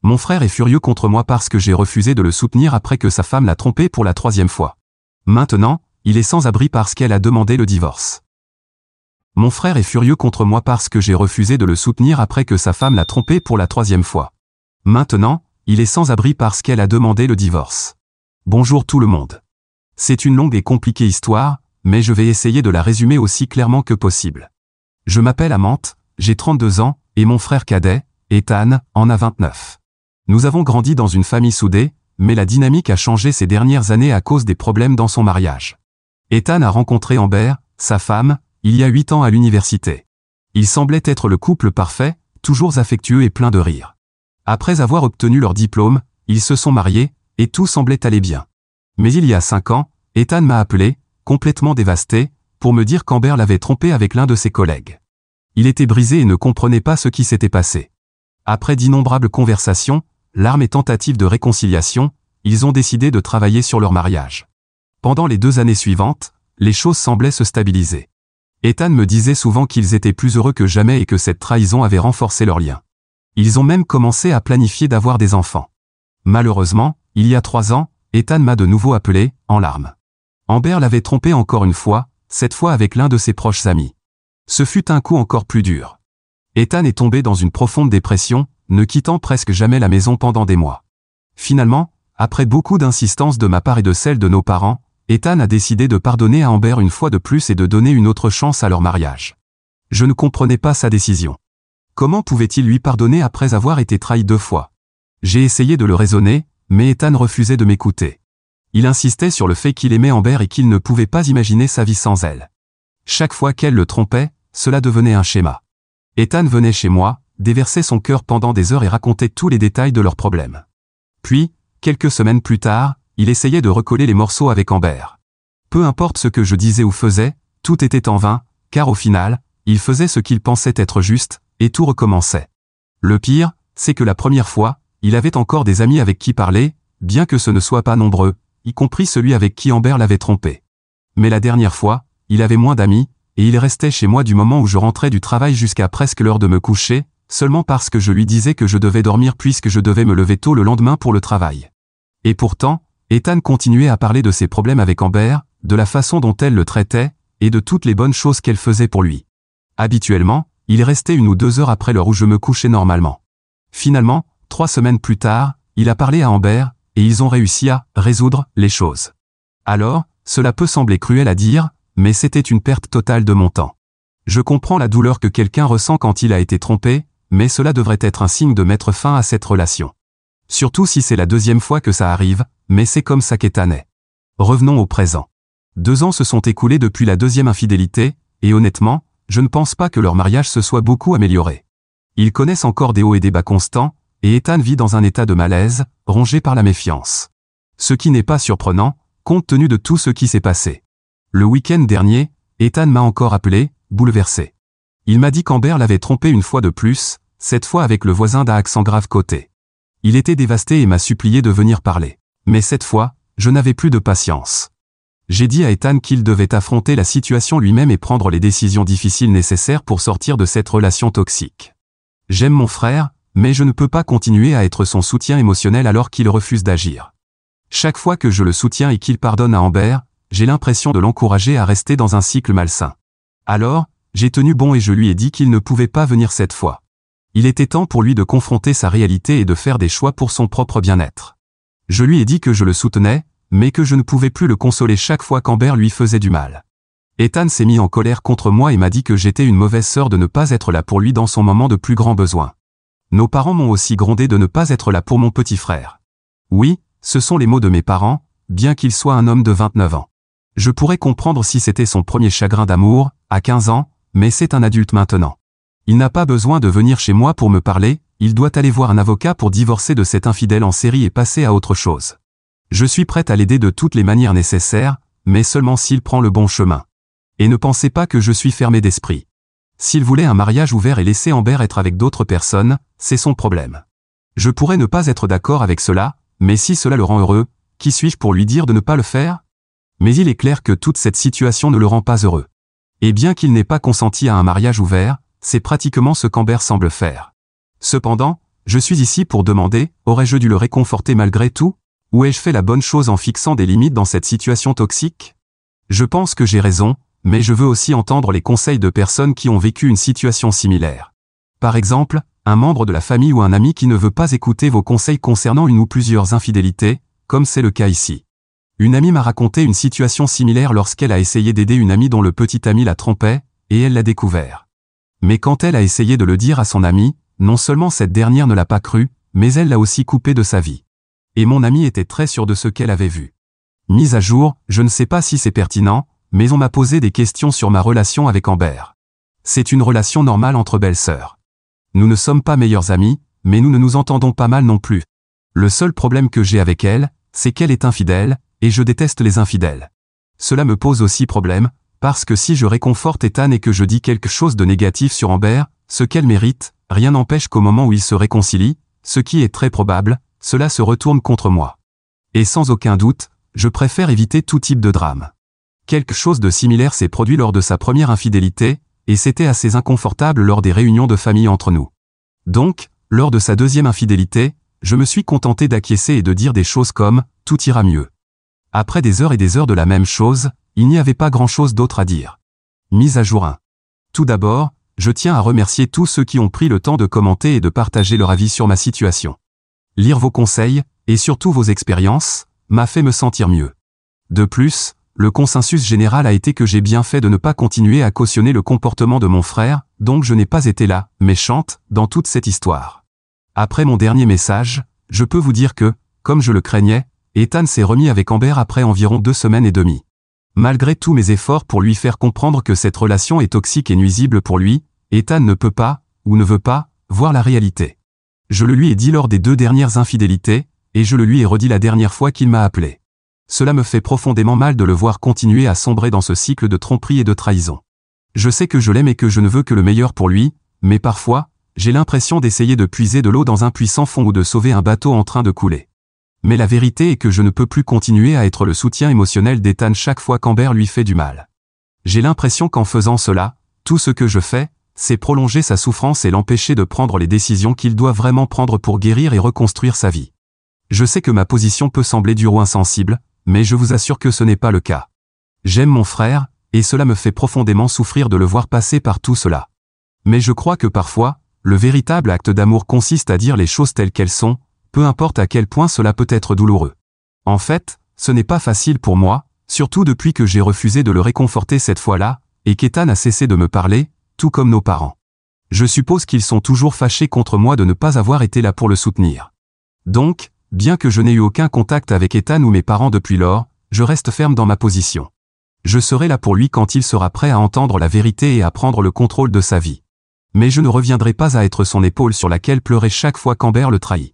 Mon frère est furieux contre moi parce que j'ai refusé de le soutenir après que sa femme l'a trompé pour la 3e fois. Maintenant, il est sans abri parce qu'elle a demandé le divorce. Mon frère est furieux contre moi parce que j'ai refusé de le soutenir après que sa femme l'a trompé pour la 3e fois. Maintenant, il est sans abri parce qu'elle a demandé le divorce. Bonjour tout le monde. C'est une longue et compliquée histoire, mais je vais essayer de la résumer aussi clairement que possible. Je m'appelle Amante, j'ai 32 ans, et mon frère cadet, Ethan, en a 29. Nous avons grandi dans une famille soudée, mais la dynamique a changé ces dernières années à cause des problèmes dans son mariage. Ethan a rencontré Amber, sa femme, il y a 8 ans à l'université. Ils semblaient être le couple parfait, toujours affectueux et plein de rire. Après avoir obtenu leur diplôme, ils se sont mariés, et tout semblait aller bien. Mais il y a 5 ans, Ethan m'a appelé, complètement dévasté, pour me dire qu'Amber l'avait trompé avec l'un de ses collègues. Il était brisé et ne comprenait pas ce qui s'était passé. Après d'innombrables conversations, larmes et tentatives de réconciliation, ils ont décidé de travailler sur leur mariage. Pendant les 2 années suivantes, les choses semblaient se stabiliser. Ethan me disait souvent qu'ils étaient plus heureux que jamais et que cette trahison avait renforcé leur lien. Ils ont même commencé à planifier d'avoir des enfants. Malheureusement, il y a 3 ans, Ethan m'a de nouveau appelé, en larmes. Amber l'avait trompé encore une fois, cette fois avec l'un de ses proches amis. Ce fut un coup encore plus dur. Ethan est tombé dans une profonde dépression, ne quittant presque jamais la maison pendant des mois. Finalement, après beaucoup d'insistance de ma part et de celle de nos parents, Ethan a décidé de pardonner à Amber une fois de plus et de donner une autre chance à leur mariage. Je ne comprenais pas sa décision. Comment pouvait-il lui pardonner après avoir été trahi 2 fois? J'ai essayé de le raisonner, mais Ethan refusait de m'écouter. Il insistait sur le fait qu'il aimait Amber et qu'il ne pouvait pas imaginer sa vie sans elle. Chaque fois qu'elle le trompait, cela devenait un schéma. Ethan venait chez moi, déversait son cœur pendant des heures et racontait tous les détails de leurs problèmes. Puis, quelques semaines plus tard, il essayait de recoller les morceaux avec Amber. Peu importe ce que je disais ou faisais, tout était en vain, car au final, il faisait ce qu'il pensait être juste, et tout recommençait. Le pire, c'est que la première fois, il avait encore des amis avec qui parler, bien que ce ne soit pas nombreux, y compris celui avec qui Amber l'avait trompé. Mais la dernière fois, il avait moins d'amis, et il restait chez moi du moment où je rentrais du travail jusqu'à presque l'heure de me coucher, seulement parce que je lui disais que je devais dormir puisque je devais me lever tôt le lendemain pour le travail. Et pourtant, Ethan continuait à parler de ses problèmes avec Amber, de la façon dont elle le traitait, et de toutes les bonnes choses qu'elle faisait pour lui. Habituellement, il restait 1 ou 2 heures après l'heure où je me couchais normalement. Finalement, 3 semaines plus tard, il a parlé à Amber, et ils ont réussi à résoudre les choses. Alors, cela peut sembler cruel à dire, mais c'était une perte totale de mon temps. Je comprends la douleur que quelqu'un ressent quand il a été trompé, mais cela devrait être un signe de mettre fin à cette relation. Surtout si c'est la 2e fois que ça arrive, mais c'est comme ça qu'Ethan est. Revenons au présent. 2 ans se sont écoulés depuis la 2e infidélité, et honnêtement, je ne pense pas que leur mariage se soit beaucoup amélioré. Ils connaissent encore des hauts et des bas constants, et Ethan vit dans un état de malaise, rongé par la méfiance. Ce qui n'est pas surprenant, compte tenu de tout ce qui s'est passé. Le week-end dernier, Ethan m'a encore appelé, bouleversé. Il m'a dit qu'Amber l'avait trompé une fois de plus, cette fois avec le voisin d'un accent grave côté. Il était dévasté et m'a supplié de venir parler. Mais cette fois, je n'avais plus de patience. J'ai dit à Ethan qu'il devait affronter la situation lui-même et prendre les décisions difficiles nécessaires pour sortir de cette relation toxique. J'aime mon frère, mais je ne peux pas continuer à être son soutien émotionnel alors qu'il refuse d'agir. Chaque fois que je le soutiens et qu'il pardonne à Amber, j'ai l'impression de l'encourager à rester dans un cycle malsain. Alors, j'ai tenu bon et je lui ai dit qu'il ne pouvait pas venir cette fois. Il était temps pour lui de confronter sa réalité et de faire des choix pour son propre bien-être. Je lui ai dit que je le soutenais, mais que je ne pouvais plus le consoler chaque fois qu'Amber lui faisait du mal. Ethan s'est mis en colère contre moi et m'a dit que j'étais une mauvaise sœur de ne pas être là pour lui dans son moment de plus grand besoin. Nos parents m'ont aussi grondé de ne pas être là pour mon petit frère. Oui, ce sont les mots de mes parents, bien qu'il soit un homme de 29 ans. Je pourrais comprendre si c'était son premier chagrin d'amour, à 15 ans, mais c'est un adulte maintenant. Il n'a pas besoin de venir chez moi pour me parler, il doit aller voir un avocat pour divorcer de cet infidèle en série et passer à autre chose. Je suis prête à l'aider de toutes les manières nécessaires, mais seulement s'il prend le bon chemin. Et ne pensez pas que je suis fermé d'esprit. S'il voulait un mariage ouvert et laisser Amber être avec d'autres personnes, c'est son problème. Je pourrais ne pas être d'accord avec cela, mais si cela le rend heureux, qui suis-je pour lui dire de ne pas le faire? Mais il est clair que toute cette situation ne le rend pas heureux. Et bien qu'il n'ait pas consenti à un mariage ouvert, c'est pratiquement ce qu'Amber semble faire. Cependant, Je suis ici pour demander, aurais-je dû le réconforter malgré tout? Ou ai-je fait la bonne chose en fixant des limites dans cette situation toxique? Je pense que j'ai raison, mais je veux aussi entendre les conseils de personnes qui ont vécu une situation similaire. Par exemple, un membre de la famille ou un ami qui ne veut pas écouter vos conseils concernant une ou plusieurs infidélités, comme c'est le cas ici. Une amie m'a raconté une situation similaire lorsqu'elle a essayé d'aider une amie dont le petit ami la trompait, et elle l'a découvert. Mais quand elle a essayé de le dire à son amie, non seulement cette dernière ne l'a pas cru, mais elle l'a aussi coupé de sa vie. Et mon amie était très sûre de ce qu'elle avait vu. Mise à jour, je ne sais pas si c'est pertinent, mais on m'a posé des questions sur ma relation avec Amber. C'est une relation normale entre belles-sœurs. Nous ne sommes pas meilleurs amis, mais nous ne nous entendons pas mal non plus. Le seul problème que j'ai avec elle, c'est qu'elle est infidèle, et je déteste les infidèles. Cela me pose aussi problème, parce que si je réconforte Ethan et que je dis quelque chose de négatif sur Amber, ce qu'elle mérite, rien n'empêche qu'au moment où ils se réconcilient, ce qui est très probable, cela se retourne contre moi. Et sans aucun doute, je préfère éviter tout type de drame. Quelque chose de similaire s'est produit lors de sa première infidélité, et c'était assez inconfortable lors des réunions de famille entre nous. Donc, lors de sa deuxième infidélité, je me suis contenté d'acquiescer et de dire des choses comme « tout ira mieux ». Après des heures et des heures de la même chose, il n'y avait pas grand-chose d'autre à dire. Mise à jour 1. Tout d'abord, je tiens à remercier tous ceux qui ont pris le temps de commenter et de partager leur avis sur ma situation. Lire vos conseils, et surtout vos expériences, m'a fait me sentir mieux. De plus, le consensus général a été que j'ai bien fait de ne pas continuer à cautionner le comportement de mon frère, donc je n'ai pas été là, méchante, dans toute cette histoire. Après mon dernier message, je peux vous dire que, comme je le craignais, Ethan s'est remis avec Amber après environ 2 semaines et demie. Malgré tous mes efforts pour lui faire comprendre que cette relation est toxique et nuisible pour lui, Ethan ne peut pas, ou ne veut pas, voir la réalité. Je le lui ai dit lors des 2 dernières infidélités, et je le lui ai redit la dernière fois qu'il m'a appelé. Cela me fait profondément mal de le voir continuer à sombrer dans ce cycle de tromperie et de trahison. Je sais que je l'aime et que je ne veux que le meilleur pour lui, mais parfois, j'ai l'impression d'essayer de puiser de l'eau dans un puits sans fond ou de sauver un bateau en train de couler. Mais la vérité est que je ne peux plus continuer à être le soutien émotionnel d'Ethan chaque fois qu'Amber lui fait du mal. J'ai l'impression qu'en faisant cela, tout ce que je fais, c'est prolonger sa souffrance et l'empêcher de prendre les décisions qu'il doit vraiment prendre pour guérir et reconstruire sa vie. Je sais que ma position peut sembler dure ou insensible, mais je vous assure que ce n'est pas le cas. J'aime mon frère, et cela me fait profondément souffrir de le voir passer par tout cela. Mais je crois que parfois, le véritable acte d'amour consiste à dire les choses telles qu'elles sont, peu importe à quel point cela peut être douloureux. En fait, ce n'est pas facile pour moi, surtout depuis que j'ai refusé de le réconforter cette fois-là, et qu'Ethan a cessé de me parler, tout comme nos parents. Je suppose qu'ils sont toujours fâchés contre moi de ne pas avoir été là pour le soutenir. Donc, bien que je n'ai eu aucun contact avec Ethan ou mes parents depuis lors, je reste ferme dans ma position. Je serai là pour lui quand il sera prêt à entendre la vérité et à prendre le contrôle de sa vie. Mais je ne reviendrai pas à être son épaule sur laquelle pleurer chaque fois qu'Amber le trahit.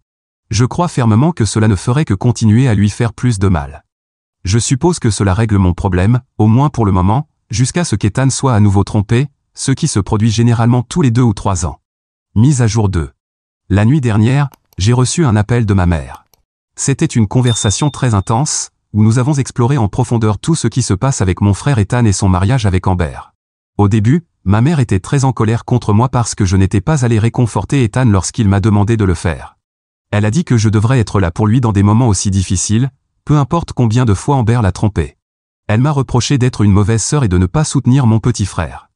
Je crois fermement que cela ne ferait que continuer à lui faire plus de mal. Je suppose que cela règle mon problème, au moins pour le moment, jusqu'à ce qu'Ethan soit à nouveau trompé, ce qui se produit généralement tous les 2 ou 3 ans. Mise à jour 2. La nuit dernière, j'ai reçu un appel de ma mère. C'était une conversation très intense, où nous avons exploré en profondeur tout ce qui se passe avec mon frère Ethan et son mariage avec Amber. Au début, ma mère était très en colère contre moi parce que je n'étais pas allé réconforter Ethan lorsqu'il m'a demandé de le faire. Elle a dit que je devrais être là pour lui dans des moments aussi difficiles, peu importe combien de fois Amber l'a trompé. Elle m'a reproché d'être une mauvaise sœur et de ne pas soutenir mon petit frère.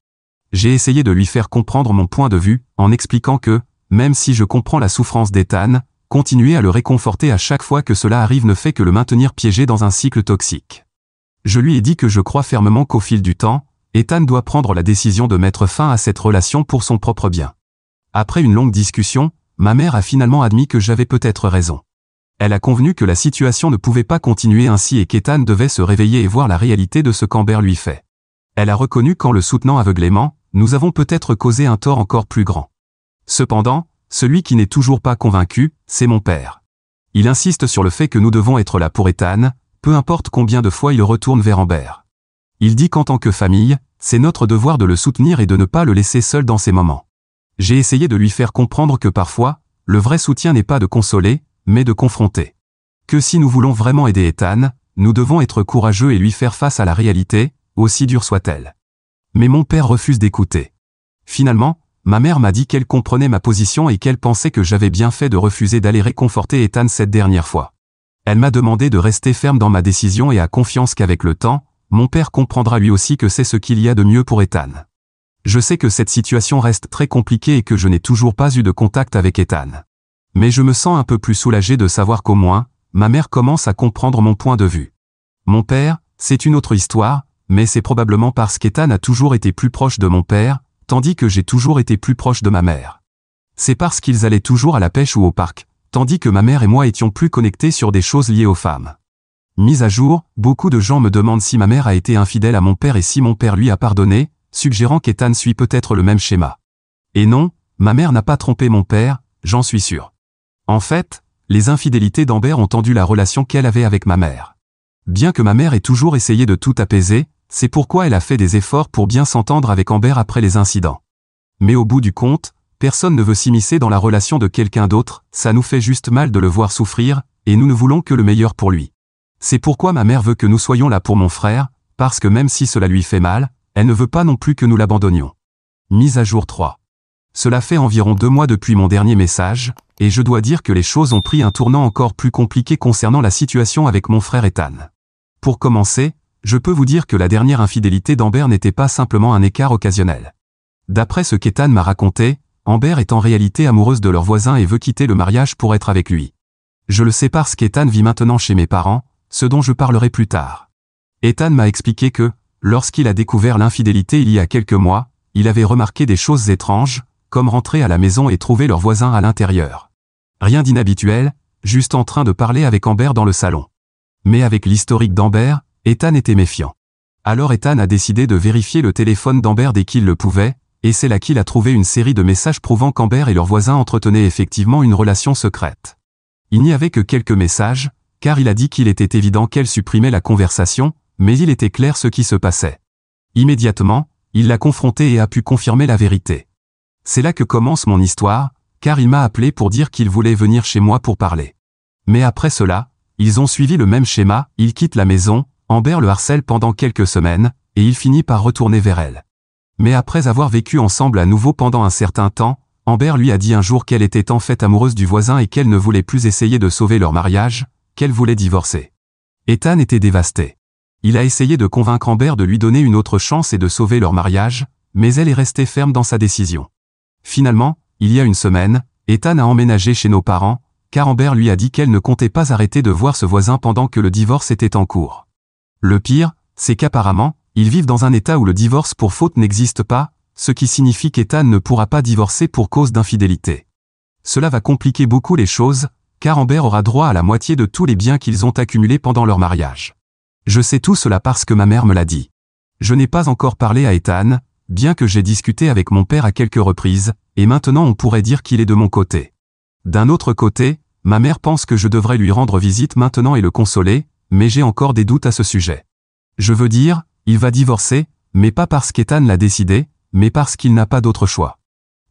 J'ai essayé de lui faire comprendre mon point de vue, en expliquant que, même si je comprends la souffrance d'Ethan, continuer à le réconforter à chaque fois que cela arrive ne fait que le maintenir piégé dans un cycle toxique. Je lui ai dit que je crois fermement qu'au fil du temps, Ethan doit prendre la décision de mettre fin à cette relation pour son propre bien. Après une longue discussion, ma mère a finalement admis que j'avais peut-être raison. Elle a convenu que la situation ne pouvait pas continuer ainsi et qu'Ethan devait se réveiller et voir la réalité de ce qu'Amber lui fait. Elle a reconnu qu'en le soutenant aveuglément, nous avons peut-être causé un tort encore plus grand. Cependant, celui qui n'est toujours pas convaincu, c'est mon père. Il insiste sur le fait que nous devons être là pour Ethan, peu importe combien de fois il retourne vers Amber. Il dit qu'en tant que famille, c'est notre devoir de le soutenir et de ne pas le laisser seul dans ces moments. J'ai essayé de lui faire comprendre que parfois, le vrai soutien n'est pas de consoler, mais de confronter. Que si nous voulons vraiment aider Ethan, nous devons être courageux et lui faire face à la réalité, aussi dure soit-elle. Mais mon père refuse d'écouter. Finalement, ma mère m'a dit qu'elle comprenait ma position et qu'elle pensait que j'avais bien fait de refuser d'aller réconforter Ethan cette dernière fois. Elle m'a demandé de rester ferme dans ma décision et a confiance qu'avec le temps, mon père comprendra lui aussi que c'est ce qu'il y a de mieux pour Ethan. Je sais que cette situation reste très compliquée et que je n'ai toujours pas eu de contact avec Ethan. Mais je me sens un peu plus soulagé de savoir qu'au moins, ma mère commence à comprendre mon point de vue. Mon père, c'est une autre histoire, mais c'est probablement parce qu'Ethan a toujours été plus proche de mon père, tandis que j'ai toujours été plus proche de ma mère. C'est parce qu'ils allaient toujours à la pêche ou au parc, tandis que ma mère et moi étions plus connectés sur des choses liées aux femmes. Mise à jour, beaucoup de gens me demandent si ma mère a été infidèle à mon père et si mon père lui a pardonné, suggérant qu'Ethan suit peut-être le même schéma. Et non, ma mère n'a pas trompé mon père, j'en suis sûr. En fait, les infidélités d'Amber ont tendu la relation qu'elle avait avec ma mère. Bien que ma mère ait toujours essayé de tout apaiser, c'est pourquoi elle a fait des efforts pour bien s'entendre avec Amber après les incidents. Mais au bout du compte, personne ne veut s'immiscer dans la relation de quelqu'un d'autre, ça nous fait juste mal de le voir souffrir, et nous ne voulons que le meilleur pour lui. C'est pourquoi ma mère veut que nous soyons là pour mon frère, parce que même si cela lui fait mal, elle ne veut pas non plus que nous l'abandonnions. Mise à jour 3. Cela fait environ 2 mois depuis mon dernier message, et je dois dire que les choses ont pris un tournant encore plus compliqué concernant la situation avec mon frère Ethan. Pour commencer, je peux vous dire que la dernière infidélité d'Amber n'était pas simplement un écart occasionnel. D'après ce qu'Ethan m'a raconté, Amber est en réalité amoureuse de leur voisin et veut quitter le mariage pour être avec lui. Je le sais parce qu'Ethan vit maintenant chez mes parents, ce dont je parlerai plus tard. Ethan m'a expliqué que, lorsqu'il a découvert l'infidélité il y a quelques mois, il avait remarqué des choses étranges, comme rentrer à la maison et trouver leur voisin à l'intérieur. Rien d'inhabituel, juste en train de parler avec Amber dans le salon. Mais avec l'historique d'Amber, Ethan était méfiant. Alors Ethan a décidé de vérifier le téléphone d'Amber dès qu'il le pouvait, et c'est là qu'il a trouvé une série de messages prouvant qu'Amber et leur voisin entretenaient effectivement une relation secrète. Il n'y avait que quelques messages, car il a dit qu'il était évident qu'elle supprimait la conversation, mais il était clair ce qui se passait. Immédiatement, il l'a confronté et a pu confirmer la vérité. C'est là que commence mon histoire, car il m'a appelé pour dire qu'il voulait venir chez moi pour parler. Mais après cela, ils ont suivi le même schéma, il quitte la maison, Amber le harcèle pendant quelques semaines, et il finit par retourner vers elle. Mais après avoir vécu ensemble à nouveau pendant un certain temps, Amber lui a dit un jour qu'elle était en fait amoureuse du voisin et qu'elle ne voulait plus essayer de sauver leur mariage, qu'elle voulait divorcer. Ethan était dévasté. Il a essayé de convaincre Amber de lui donner une autre chance et de sauver leur mariage, mais elle est restée ferme dans sa décision. Finalement, il y a une semaine, Ethan a emménagé chez nos parents, car Amber lui a dit qu'elle ne comptait pas arrêter de voir ce voisin pendant que le divorce était en cours. Le pire, c'est qu'apparemment, ils vivent dans un état où le divorce pour faute n'existe pas, ce qui signifie qu'Ethan ne pourra pas divorcer pour cause d'infidélité. Cela va compliquer beaucoup les choses, car Amber aura droit à la moitié de tous les biens qu'ils ont accumulés pendant leur mariage. Je sais tout cela parce que ma mère me l'a dit. Je n'ai pas encore parlé à Ethan, bien que j'ai discuté avec mon père à quelques reprises, et maintenant on pourrait dire qu'il est de mon côté. D'un autre côté, ma mère pense que je devrais lui rendre visite maintenant et le consoler, mais j'ai encore des doutes à ce sujet. Je veux dire, il va divorcer, mais pas parce qu'Ethan l'a décidé, mais parce qu'il n'a pas d'autre choix.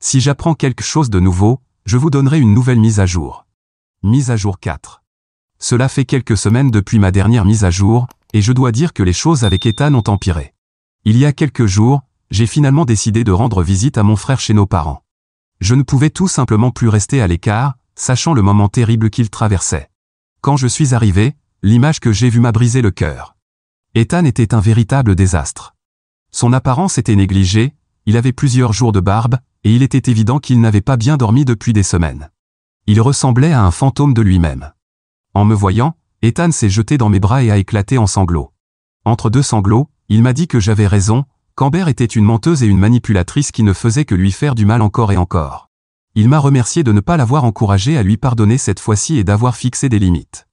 Si j'apprends quelque chose de nouveau, je vous donnerai une nouvelle mise à jour. Mise à jour 4. Cela fait quelques semaines depuis ma dernière mise à jour, et je dois dire que les choses avec Ethan ont empiré. Il y a quelques jours, j'ai finalement décidé de rendre visite à mon frère chez nos parents. Je ne pouvais tout simplement plus rester à l'écart, sachant le moment terrible qu'il traversait. Quand je suis arrivé, l'image que j'ai vue m'a brisé le cœur. Ethan était un véritable désastre. Son apparence était négligée, il avait plusieurs jours de barbe, et il était évident qu'il n'avait pas bien dormi depuis des semaines. Il ressemblait à un fantôme de lui-même. En me voyant, Ethan s'est jeté dans mes bras et a éclaté en sanglots. Entre deux sanglots, il m'a dit que j'avais raison, qu'Amber était une menteuse et une manipulatrice qui ne faisait que lui faire du mal encore et encore. Il m'a remercié de ne pas l'avoir encouragé à lui pardonner cette fois-ci et d'avoir fixé des limites.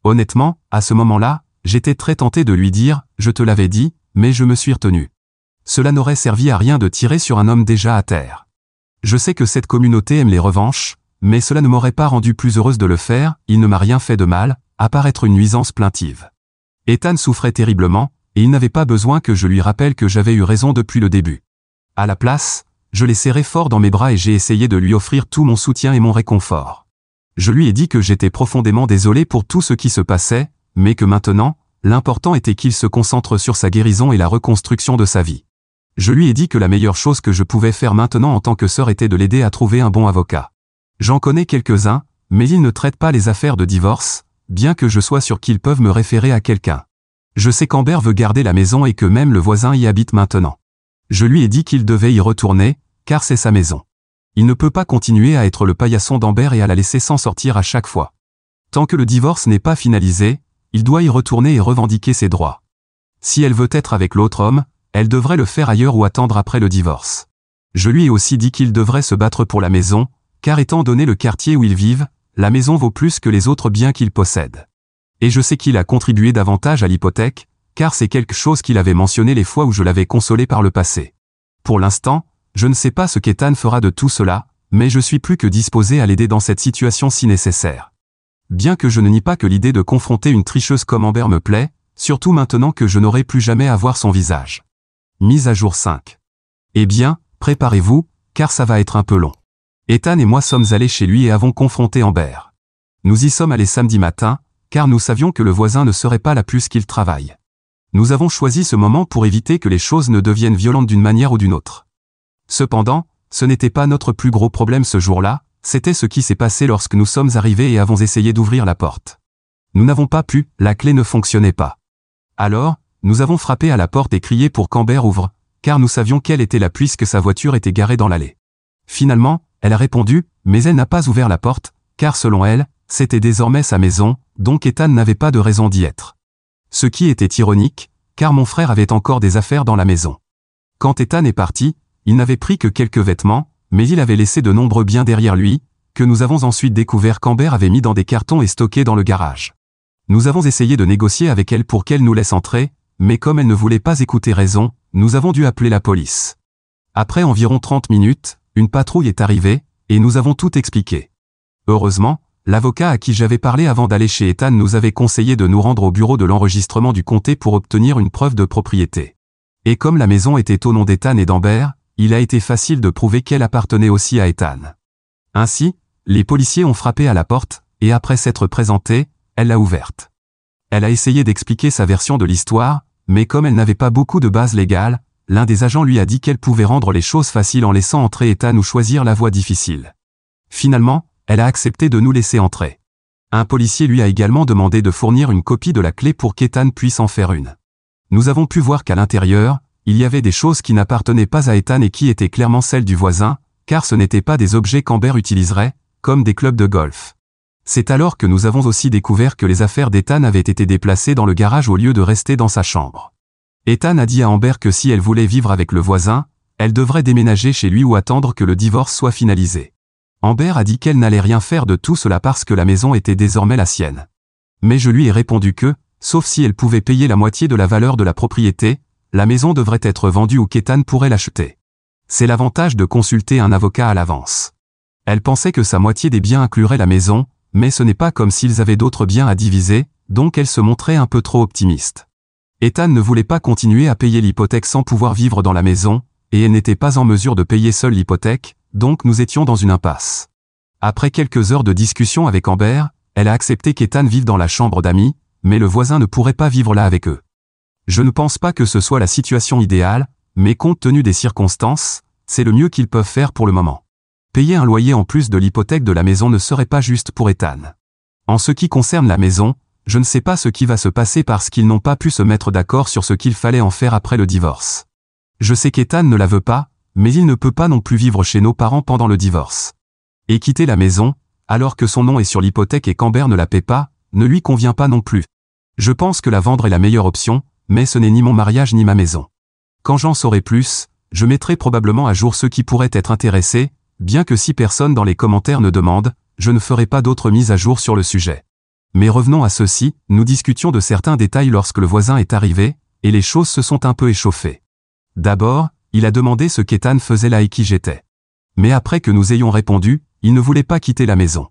Honnêtement, à ce moment-là, j'étais très tenté de lui dire « je te l'avais dit », mais je me suis retenu. Cela n'aurait servi à rien de tirer sur un homme déjà à terre. Je sais que cette communauté aime les revanches, mais cela ne m'aurait pas rendu plus heureuse de le faire, il ne m'a rien fait de mal, à part être une nuisance plaintive. Ethan souffrait terriblement, et il n'avait pas besoin que je lui rappelle que j'avais eu raison depuis le début. À la place, je l'ai serré fort dans mes bras et j'ai essayé de lui offrir tout mon soutien et mon réconfort. Je lui ai dit que j'étais profondément désolé pour tout ce qui se passait, mais que maintenant, l'important était qu'il se concentre sur sa guérison et la reconstruction de sa vie. Je lui ai dit que la meilleure chose que je pouvais faire maintenant en tant que sœur était de l'aider à trouver un bon avocat. J'en connais quelques-uns, mais ils ne traitent pas les affaires de divorce, bien que je sois sûr qu'ils peuvent me référer à quelqu'un. Je sais qu'Amber veut garder la maison et que même le voisin y habite maintenant. Je lui ai dit qu'il devait y retourner, car c'est sa maison. Il ne peut pas continuer à être le paillasson d'Amber et à la laisser s'en sortir à chaque fois. Tant que le divorce n'est pas finalisé, il doit y retourner et revendiquer ses droits. Si elle veut être avec l'autre homme, elle devrait le faire ailleurs ou attendre après le divorce. Je lui ai aussi dit qu'il devrait se battre pour la maison, car étant donné le quartier où ils vivent, la maison vaut plus que les autres biens qu'ils possèdent. Et je sais qu'il a contribué davantage à l'hypothèque, car c'est quelque chose qu'il avait mentionné les fois où je l'avais consolé par le passé. Pour l'instant, je ne sais pas ce qu'Ethan fera de tout cela, mais je suis plus que disposé à l'aider dans cette situation si nécessaire. Bien que je ne nie pas que l'idée de confronter une tricheuse comme Amber me plaît, surtout maintenant que je n'aurai plus jamais à voir son visage. Mise à jour 5. Eh bien, préparez-vous, car ça va être un peu long. Ethan et moi sommes allés chez lui et avons confronté Amber. Nous y sommes allés samedi matin, car nous savions que le voisin ne serait pas là plus qu'il travaille. Nous avons choisi ce moment pour éviter que les choses ne deviennent violentes d'une manière ou d'une autre. Cependant, ce n'était pas notre plus gros problème ce jour-là, c'était ce qui s'est passé lorsque nous sommes arrivés et avons essayé d'ouvrir la porte. Nous n'avons pas pu, la clé ne fonctionnait pas. Alors, nous avons frappé à la porte et crié pour qu'Amber ouvre, car nous savions qu'elle était là puisque sa voiture était garée dans l'allée. Finalement, elle a répondu, mais elle n'a pas ouvert la porte, car selon elle, c'était désormais sa maison, donc Ethan n'avait pas de raison d'y être. Ce qui était ironique, car mon frère avait encore des affaires dans la maison. Quand Ethan est parti, il n'avait pris que quelques vêtements, mais il avait laissé de nombreux biens derrière lui, que nous avons ensuite découvert qu'Amber avait mis dans des cartons et stockés dans le garage. Nous avons essayé de négocier avec elle pour qu'elle nous laisse entrer, mais comme elle ne voulait pas écouter raison, nous avons dû appeler la police. Après environ 30 minutes, une patrouille est arrivée, et nous avons tout expliqué. Heureusement, l'avocat à qui j'avais parlé avant d'aller chez Ethan nous avait conseillé de nous rendre au bureau de l'enregistrement du comté pour obtenir une preuve de propriété. Et comme la maison était au nom d'Ethan et d'Amber, il a été facile de prouver qu'elle appartenait aussi à Ethan. Ainsi, les policiers ont frappé à la porte, et après s'être présentés, elle l'a ouverte. Elle a essayé d'expliquer sa version de l'histoire, mais comme elle n'avait pas beaucoup de base légale, l'un des agents lui a dit qu'elle pouvait rendre les choses faciles en laissant entrer Ethan ou choisir la voie difficile. Finalement, elle a accepté de nous laisser entrer. Un policier lui a également demandé de fournir une copie de la clé pour qu'Ethan puisse en faire une. Nous avons pu voir qu'à l'intérieur, il y avait des choses qui n'appartenaient pas à Ethan et qui étaient clairement celles du voisin, car ce n'étaient pas des objets qu'Amber utiliserait, comme des clubs de golf. C'est alors que nous avons aussi découvert que les affaires d'Ethan avaient été déplacées dans le garage au lieu de rester dans sa chambre. Ethan a dit à Amber que si elle voulait vivre avec le voisin, elle devrait déménager chez lui ou attendre que le divorce soit finalisé. Amber a dit qu'elle n'allait rien faire de tout cela parce que la maison était désormais la sienne. Mais je lui ai répondu que, sauf si elle pouvait payer la moitié de la valeur de la propriété, la maison devrait être vendue ou qu'Ethan pourrait l'acheter. C'est l'avantage de consulter un avocat à l'avance. Elle pensait que sa moitié des biens inclurait la maison, mais ce n'est pas comme s'ils avaient d'autres biens à diviser, donc elle se montrait un peu trop optimiste. Ethan ne voulait pas continuer à payer l'hypothèque sans pouvoir vivre dans la maison, et elle n'était pas en mesure de payer seule l'hypothèque, donc nous étions dans une impasse. Après quelques heures de discussion avec Amber, elle a accepté qu'Ethan vive dans la chambre d'amis, mais le voisin ne pourrait pas vivre là avec eux. Je ne pense pas que ce soit la situation idéale, mais compte tenu des circonstances, c'est le mieux qu'ils peuvent faire pour le moment. Payer un loyer en plus de l'hypothèque de la maison ne serait pas juste pour Ethan. En ce qui concerne la maison, je ne sais pas ce qui va se passer parce qu'ils n'ont pas pu se mettre d'accord sur ce qu'il fallait en faire après le divorce. Je sais qu'Ethan ne la veut pas, mais il ne peut pas non plus vivre chez nos parents pendant le divorce. Et quitter la maison, alors que son nom est sur l'hypothèque et qu'Amber ne la paie pas, ne lui convient pas non plus. Je pense que la vendre est la meilleure option, mais ce n'est ni mon mariage ni ma maison. Quand j'en saurai plus, je mettrai probablement à jour ceux qui pourraient être intéressés, bien que si personne dans les commentaires ne demande, je ne ferai pas d'autres mises à jour sur le sujet. Mais revenons à ceci, nous discutions de certains détails lorsque le voisin est arrivé, et les choses se sont un peu échauffées. D'abord, il a demandé ce qu'Ethan faisait là et qui j'étais. Mais après que nous ayons répondu, il ne voulait pas quitter la maison.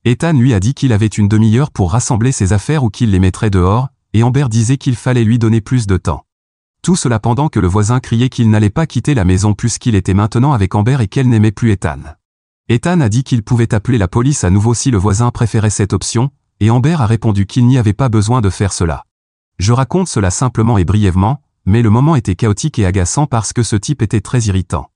Ethan lui a dit qu'il avait une demi-heure pour rassembler ses affaires ou qu'il les mettrait dehors, et Amber disait qu'il fallait lui donner plus de temps. Tout cela pendant que le voisin criait qu'il n'allait pas quitter la maison puisqu'il était maintenant avec Amber et qu'elle n'aimait plus Ethan. Ethan a dit qu'il pouvait appeler la police à nouveau si le voisin préférait cette option, et Amber a répondu qu'il n'y avait pas besoin de faire cela. Je raconte cela simplement et brièvement, mais le moment était chaotique et agaçant parce que ce type était très irritant.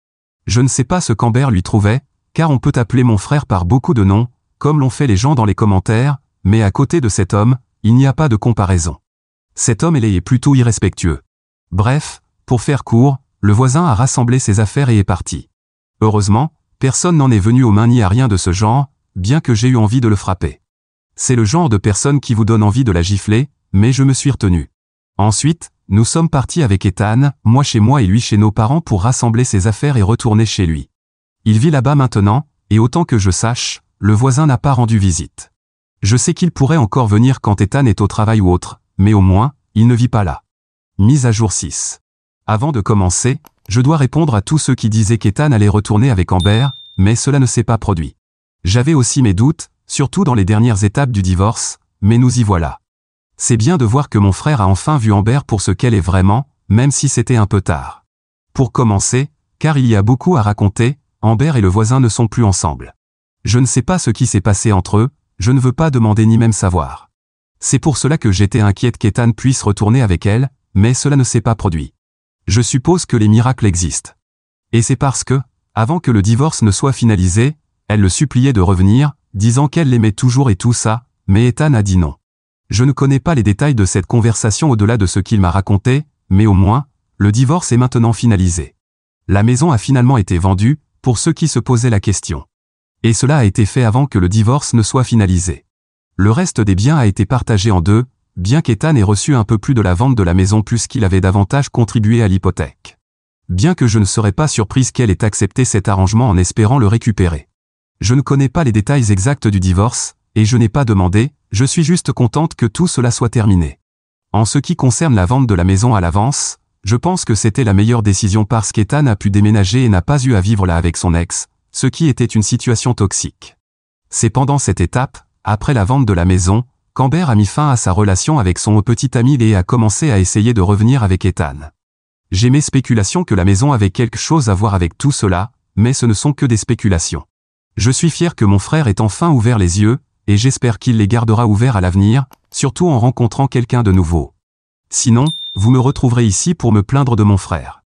Je ne sais pas ce qu'Amber lui trouvait, car on peut appeler mon frère par beaucoup de noms, comme l'ont fait les gens dans les commentaires, mais à côté de cet homme, il n'y a pas de comparaison. Cet homme est plutôt irrespectueux. Bref, pour faire court, le voisin a rassemblé ses affaires et est parti. Heureusement, personne n'en est venu aux mains ni à rien de ce genre, bien que j'ai eu envie de le frapper. C'est le genre de personne qui vous donne envie de la gifler, mais je me suis retenu. Ensuite, nous sommes partis avec Ethan, moi chez moi et lui chez nos parents pour rassembler ses affaires et retourner chez lui. Il vit là-bas maintenant, et autant que je sache, le voisin n'a pas rendu visite. Je sais qu'il pourrait encore venir quand Ethan est au travail ou autre, mais au moins, il ne vit pas là. Mise à jour 6. Avant de commencer, je dois répondre à tous ceux qui disaient qu'Ethan allait retourner avec Amber, mais cela ne s'est pas produit. J'avais aussi mes doutes, surtout dans les dernières étapes du divorce, mais nous y voilà. C'est bien de voir que mon frère a enfin vu Amber pour ce qu'elle est vraiment, même si c'était un peu tard. Pour commencer, car il y a beaucoup à raconter, Amber et le voisin ne sont plus ensemble. Je ne sais pas ce qui s'est passé entre eux, je ne veux pas demander ni même savoir. C'est pour cela que j'étais inquiète qu'Ethan puisse retourner avec elle, mais cela ne s'est pas produit. Je suppose que les miracles existent. Et c'est parce que, avant que le divorce ne soit finalisé, elle le suppliait de revenir, disant qu'elle l'aimait toujours et tout ça, mais Ethan a dit non. Je ne connais pas les détails de cette conversation au-delà de ce qu'il m'a raconté, mais au moins, le divorce est maintenant finalisé. La maison a finalement été vendue, pour ceux qui se posaient la question. Et cela a été fait avant que le divorce ne soit finalisé. Le reste des biens a été partagé en deux, bien qu'Ethan ait reçu un peu plus de la vente de la maison puisqu'il avait davantage contribué à l'hypothèque. Bien que je ne serais pas surprise qu'elle ait accepté cet arrangement en espérant le récupérer. Je ne connais pas les détails exacts du divorce, et je n'ai pas demandé, je suis juste contente que tout cela soit terminé. En ce qui concerne la vente de la maison à l'avance, je pense que c'était la meilleure décision parce qu'Ethan a pu déménager et n'a pas eu à vivre là avec son ex, ce qui était une situation toxique. C'est pendant cette étape, après la vente de la maison, qu'Amber a mis fin à sa relation avec son petit ami et a commencé à essayer de revenir avec Ethan. J'ai mes spéculations que la maison avait quelque chose à voir avec tout cela, mais ce ne sont que des spéculations. Je suis fier que mon frère ait enfin ouvert les yeux, et j'espère qu'il les gardera ouverts à l'avenir, surtout en rencontrant quelqu'un de nouveau. Sinon, vous me retrouverez ici pour me plaindre de mon frère.